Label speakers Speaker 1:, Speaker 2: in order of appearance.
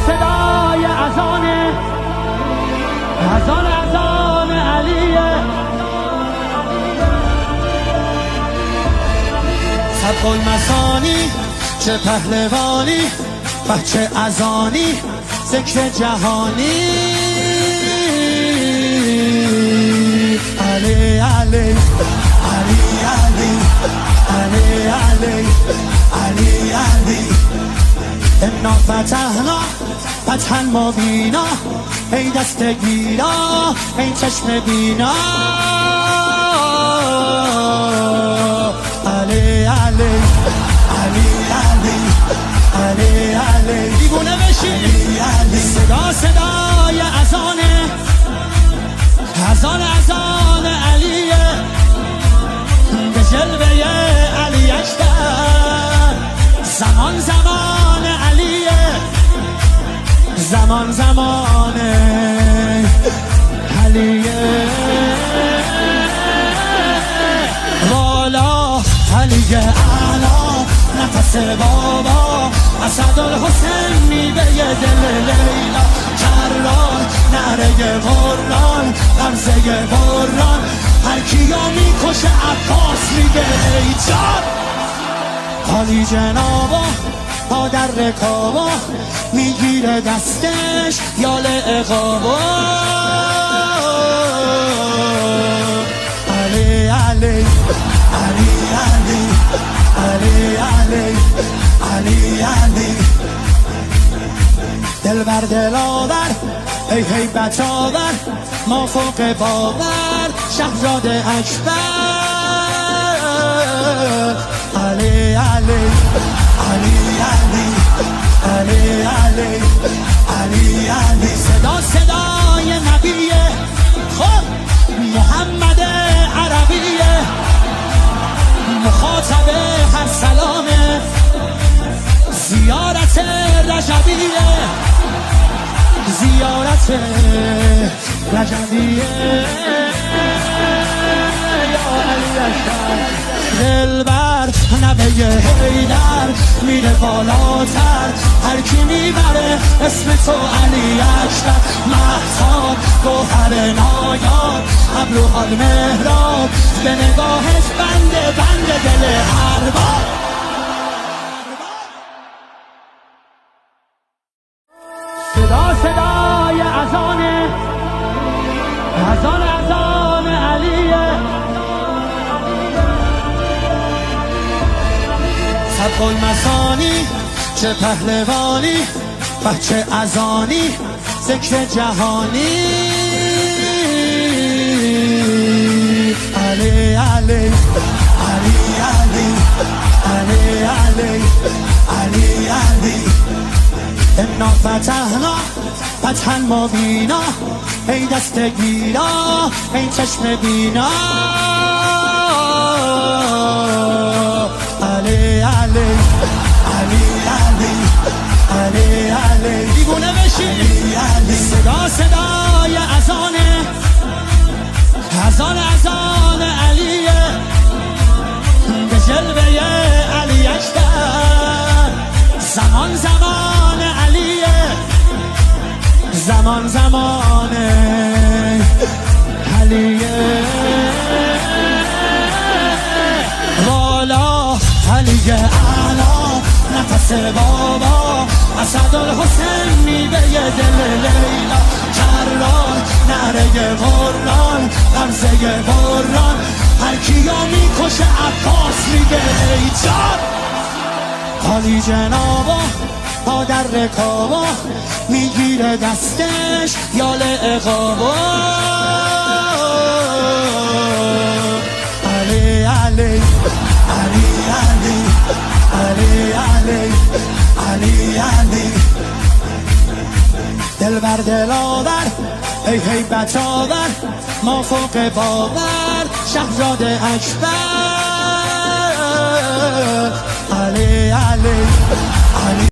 Speaker 1: صدای اذان علیه. صدق المثانی چه پهلوانی، بچه اذانی ذکر جهانی. علی علی علی علی علی علی علی علی. انا فتحنا فتحا مبینا، ای دست گیرا ای چشم بینا. علی علی علی علی علی علی. دیوونه بشی. صدای اذان علیه. به جلوه علی اکبر. زمان علیه. زمان علیه. والا علیه اعلا نفس بابا، اسدالحسین میوه دل لیلا. کرار نره قرآن غمزه بران، هر کیو میکشه عباس میگه ای جان. حالی جنابا تا در رکابا، میگیره دستش یال اقابا. علی علی علی علی علی علی علی علی. دل بر دل آور ای هیبت آور، ما فوق باور شهزاده اکبر. علی علی علی علی علی علی علی علی. صدای نبیه، خب محمد عربیه، مخاطب هر سلامه. زیارت رجبیه، زیارت رجبیه. یا علی اکبر. دلبر نبه حیدر میره بالاتر، هر کی میبره اسم تو علی اکبر. مهتاب گوهر نایاب، ابروحال مهراب، به نگاهش بند دل ارباب. صدای اذان علیه. صدق المثانی چه پهلوانی، بچه اذانی ذکر جهانی. علی علی علی علی علی علی علی علی. انا فتحنا فتحا مبینا، ای دست گیرا ای چشم بینا. علی علی علی علی علی علی. دیوونه بشی. صدای اذان علیه. به جلوه علی اکبر. زمان علیه. زمان علیه. والا علیه اعلا نفس بابا، اسدالحسین میوه دل لیلا. کرار نره قرآن غمزه بران، هر کیو میکشه عباس میگه ای جان. حالی جنابا تا در رکابا، میگیره دستش یال اقابا. علی علی علی علی علی علی علی علی. دل بر دل آور ای هیبت آور، ما فوق باور شهزاده اکبر. علی علی